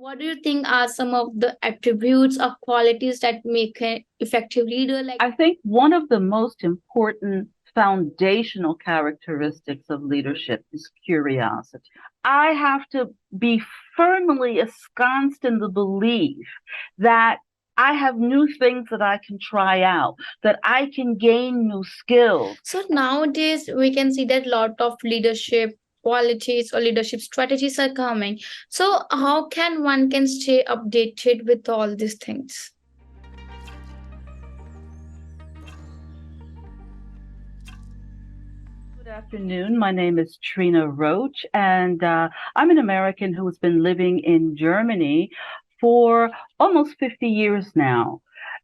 What do you think are some of the attributes or qualities that make an effective leader? Like, I think one of the most important foundational characteristics of leadership is curiosity. I have to be firmly ensconced in the belief that I have new things that I can try out, that I can gain new skills. so nowadays we can see that lot of leadership qualities or leadership strategies are coming. So how can one can stay updated with all these things? Good afternoon. My name is Trina Roach, and I'm an American who has been living in Germany for almost 50 years now.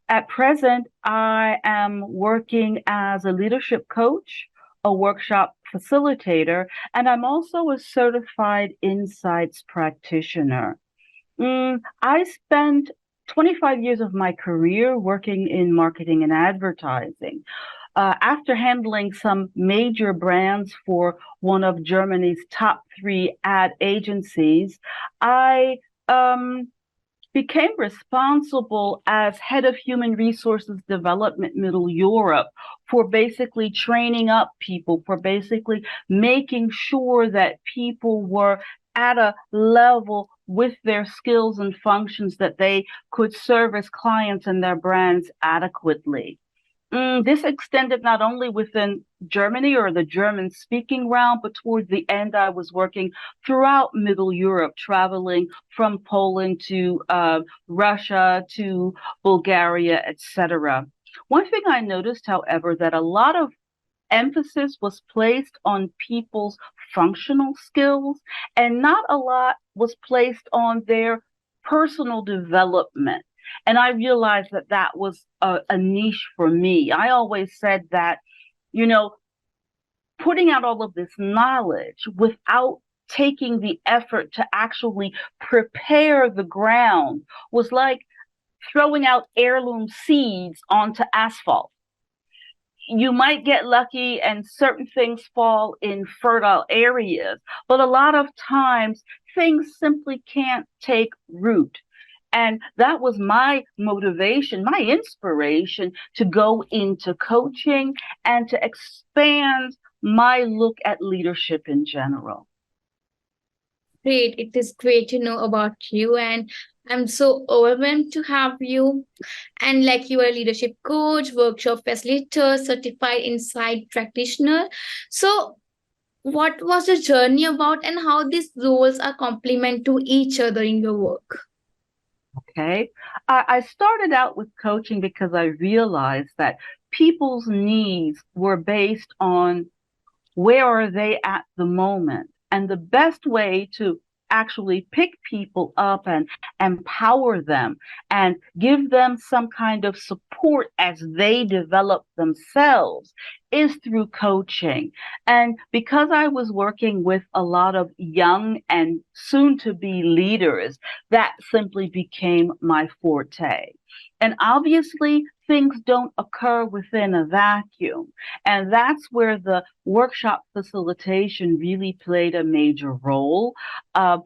At present, I am working as a leadership coach, a workshop facilitator, and I'm also a certified insights practitioner. I spent 25 years of my career working in marketing and advertising. After handling some major brands for one of Germany's top three ad agencies, I became responsible as head of human resources development Middle Europe for basically training up people, for basically making sure that people were at a level with their skills and functions that they could service clients and their brands adequately. This extended not only within Germany or the German speaking realm, but towards the end, I was working throughout Middle Europe, traveling from Poland to Russia to Bulgaria, etc. One thing I noticed, however, that a lot of emphasis was placed on people's functional skills and not a lot was placed on their personal development. And I realized that that was a niche for me. I always said that, you know, putting out all of this knowledge without taking the effort to actually prepare the ground was like throwing out heirloom seeds onto asphalt. You might get lucky and certain things fall in fertile areas, but a lot of times things simply can't take root. And that was my motivation, my inspiration to go into coaching and to expand my look at leadership in general. Great, it is great to know about you, and I'm so overwhelmed to have you. And like you are a leadership coach, workshop facilitator, certified insight practitioner. So what was the journey about and how these roles are complement to each other in your work? Okay. I started out with coaching because I realized that people's needs were based on where are they at the moment? And the best way to actually pick people up and empower them and give them some kind of support as they develop themselves is through coaching. And because I was working with a lot of young and soon to be leaders, that simply became my forte. And obviously, things don't occur within a vacuum. And that's where the workshop facilitation really played a major role. Uh,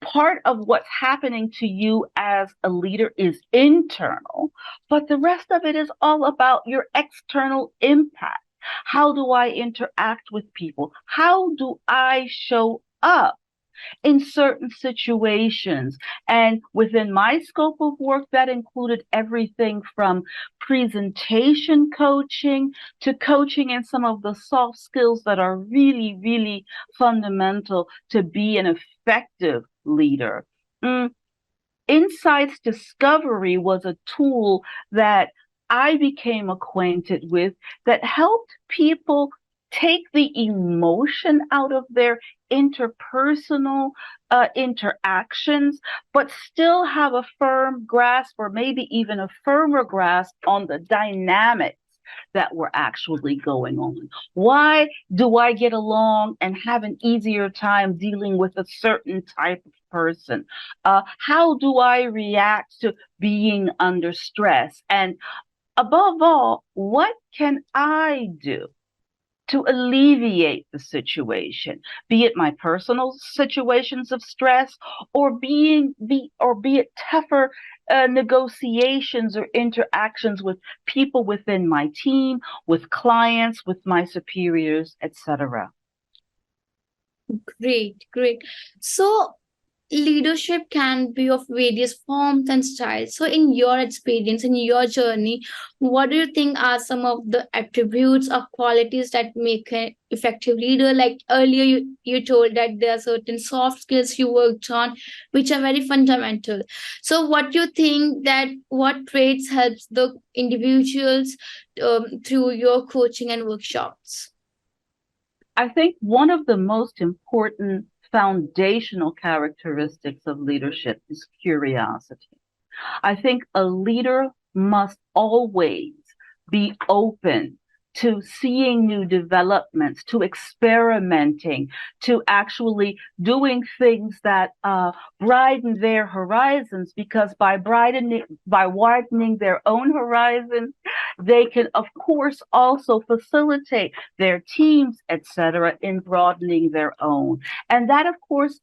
Part of what's happening to you as a leader is internal, but the rest of it is all about your external impact. How do I interact with people? How do I show up in certain situations? And within my scope of work, that included everything from presentation coaching to coaching in some of the soft skills that are really, really fundamental to be an effective leader. Mm, Insights discovery was a tool that I became acquainted with that helped people take the emotion out of their interpersonal interactions, but still have a firm grasp or maybe even a firmer grasp on the dynamics that were actually going on. Why do I get along and have an easier time dealing with a certain type of person? How do I react to being under stress? And above all, what can I do to alleviate the situation, be it my personal situations of stress or be it tougher negotiations or interactions with people within my team, with clients, with my superiors, etc. Great, great. So, leadership can be of various forms and styles. So, in your experience, in your journey, what do you think are some of the attributes or qualities that make an effective leader? Like earlier, you told that there are certain soft skills you worked on, which are very fundamental. So, what do you think that what traits helps the individuals through your coaching and workshops? I think one of the most important foundational characteristics of leadership is curiosity. I think a leader must always be open to seeing new developments, to experimenting, to actually doing things that broaden their horizons. Because by widening their own horizons, they can, of course, also facilitate their teams, etc., in broadening their own. And that, of course,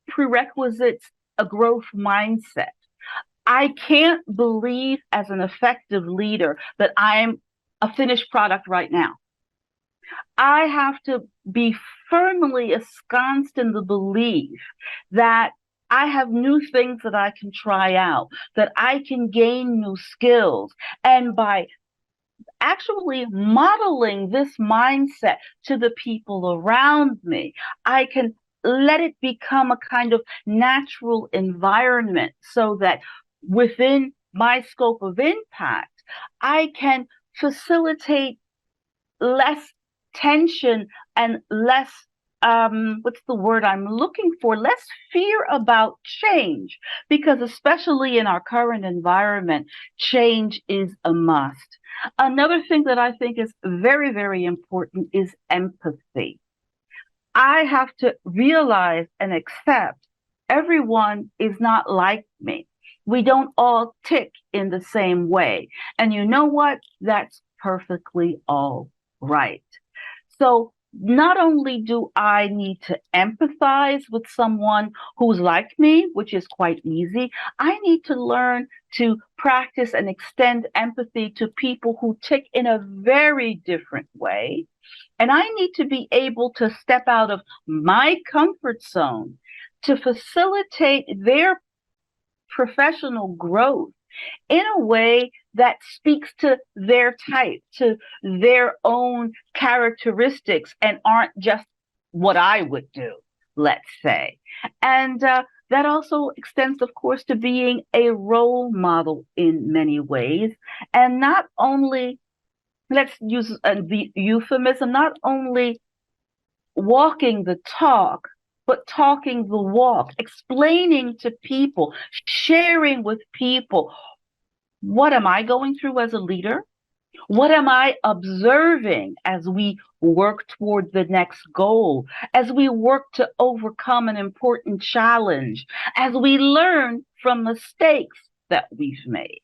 prerequisites a growth mindset. I can't believe as an effective leader that I'm a finished product right now. I have to be firmly ensconced in the belief that I have new things that I can try out, that I can gain new skills. And by actually modeling this mindset to the people around me, I can let it become a kind of natural environment so that within my scope of impact, I can facilitate less tension and less, what's the word I'm looking for? Less fear about change, because especially in our current environment, change is a must. Another thing that I think is very, very important is empathy. I have to realize and accept everyone is not like me. We don't all tick in the same way. And you know what? That's perfectly all right. So not only do I need to empathize with someone who's like me, which is quite easy, I need to learn to practice and extend empathy to people who tick in a very different way. And I need to be able to step out of my comfort zone to facilitate their professional growth in a way that speaks to their type, to their own characteristics, and aren't just what I would do, let's say. And that also extends, of course, to being a role model in many ways. And not only, let's use the euphemism, not only walking the talk, but talking the walk, explaining to people, sharing with people, what am I going through as a leader? What am I observing as we work toward the next goal, as we work to overcome an important challenge, as we learn from mistakes that we've made?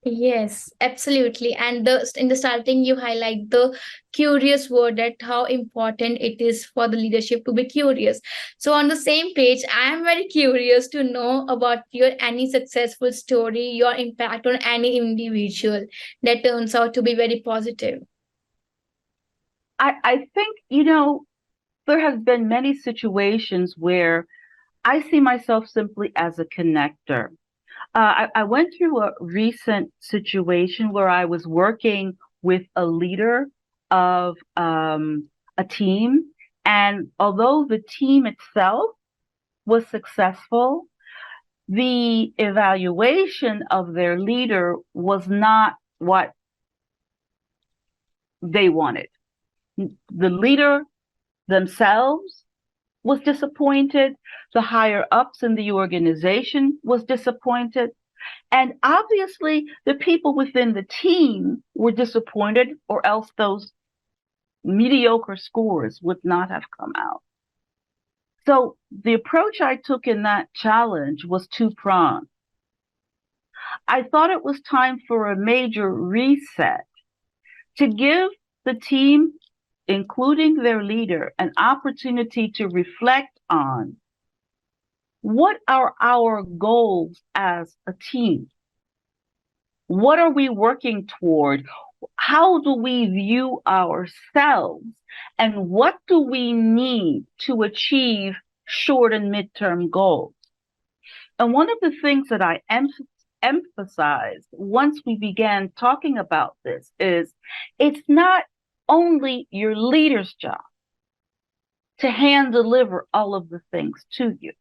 Yes, absolutely. And in the starting, you highlight the curious word, that how important it is for the leadership to be curious. So on the same page, I am very curious to know about your any successful story, your impact on any individual that turns out to be very positive. I think, there has been many situations where I see myself simply as a connector. I went through a recent situation where I was working with a leader of a team. And although the team itself was successful, the evaluation of their leader was not what they wanted. The leader themselves was disappointed. The higher ups in the organization was disappointed. And obviously, the people within the team were disappointed, or else those mediocre scores would not have come out. So the approach I took in that challenge was two-pronged. I thought it was time for a major reset to give the team, including their leader, an opportunity to reflect on what are our goals as a team? What are we working toward? How do we view ourselves? And what do we need to achieve short and midterm goals? And one of the things that I emphasized once we began talking about this is it's not only your leader's job to hand deliver all of the things to you.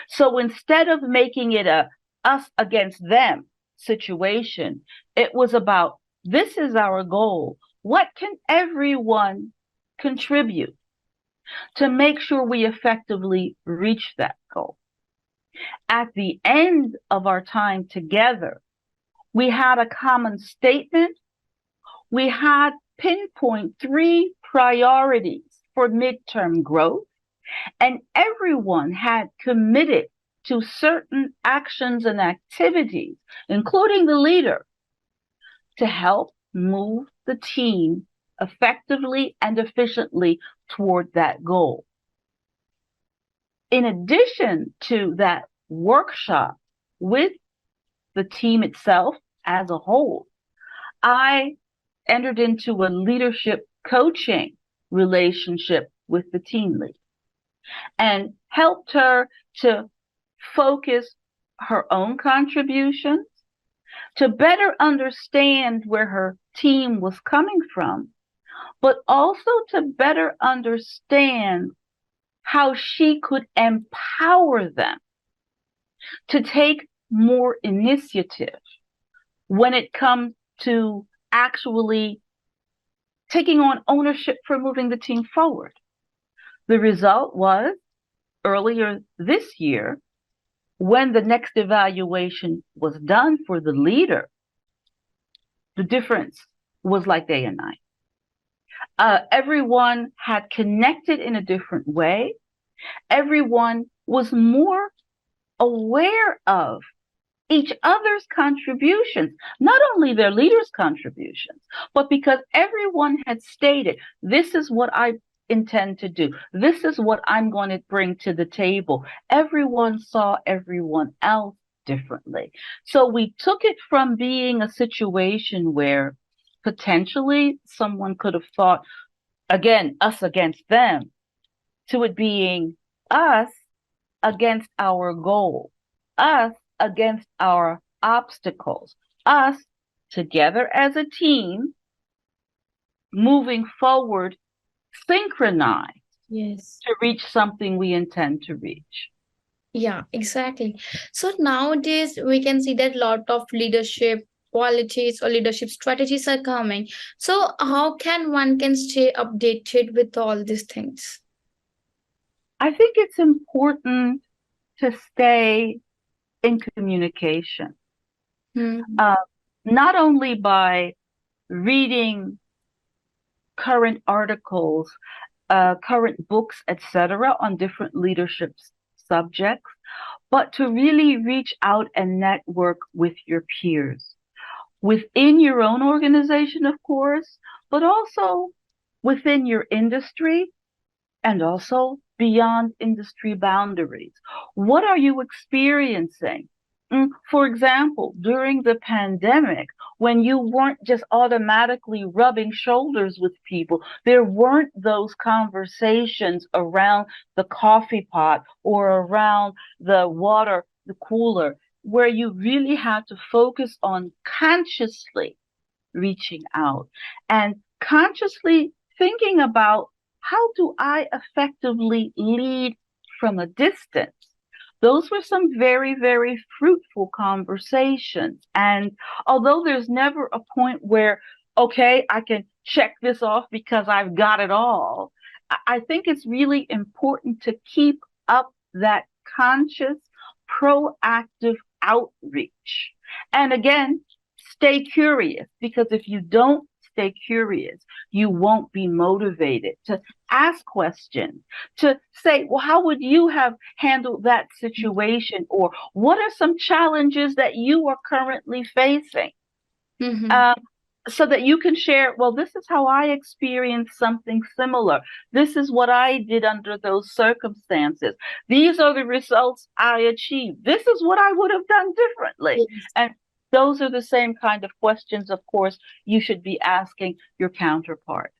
So instead of making it a us against them situation, it was about this is our goal. What can everyone contribute to make sure we effectively reach that goal? At the end of our time together, we had a common statement. We had pinpoint 3 priorities for midterm growth, and everyone had committed to certain actions and activities, including the leader, to help move the team effectively and efficiently toward that goal. In addition to that workshop with the team itself as a whole, I entered into a leadership coaching relationship with the team lead and helped her to focus her own contributions, to better understand where her team was coming from, but also to better understand how she could empower them to take more initiative when it comes to actually taking on ownership for moving the team forward. The result was earlier this year, when the next evaluation was done for the leader, the difference was like day and night. Everyone had connected in a different way. Everyone was more aware of each other's contributions, not only their leaders' contributions, but because everyone had stated, this is what I intend to do. This is what I'm going to bring to the table. Everyone saw everyone else differently. So we took it from being a situation where potentially someone could have thought, again, us against them, to it being us against our goal, us against our obstacles, us together as a team moving forward, synchronized Yes. to reach something we intend to reach. Yeah, exactly. So nowadays we can see that lot of leadership qualities or leadership strategies are coming. So how can one can stay updated with all these things? I think it's important to stay in communication, Hmm. uh, not only by reading current articles, current books, etc., on different leadership subjects, but to really reach out and network with your peers within your own organization, of course, but also within your industry and also beyond industry boundaries. What are you experiencing? For example, during the pandemic, when you weren't just automatically rubbing shoulders with people, there weren't those conversations around the coffee pot or around the water, the cooler, where you really had to focus on consciously reaching out and consciously thinking about how do I effectively lead from a distance? Those were some very, very fruitful conversations. And although there's never a point where, okay, I can check this off because I've got it all, I think it's really important to keep up that conscious, proactive outreach. And again, stay curious, because if you don't stay curious, you won't be motivated to ask questions, to say, well, how would you have handled that situation? Or what are some challenges that you are currently facing? Mm-hmm. Um, so that you can share, well, this is how I experienced something similar. This is what I did under those circumstances. These are the results I achieved. This is what I would have done differently. Yes. And those are the same kind of questions, of course, you should be asking your counterpart.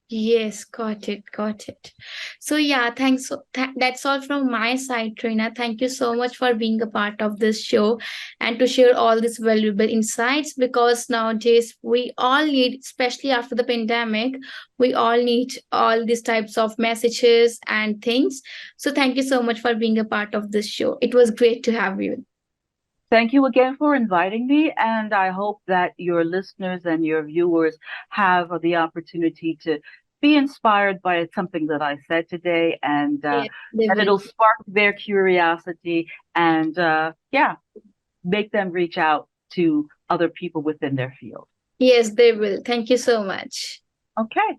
Yes, got it, got it. So yeah, thanks. That's all from my side, Trina. Thank you so much for being a part of this show and to share all these valuable insights. Because nowadays we all need, especially after the pandemic, we all need all these types of messages and things. So thank you so much for being a part of this show. It was great to have you. Thank you again for inviting me, and I hope that your listeners and your viewers have the opportunity to be inspired by something that I said today, and Yes, they that will. it'll spark their curiosity and, yeah, make them reach out to other people within their field. Yes, they will. Thank you so much. Okay.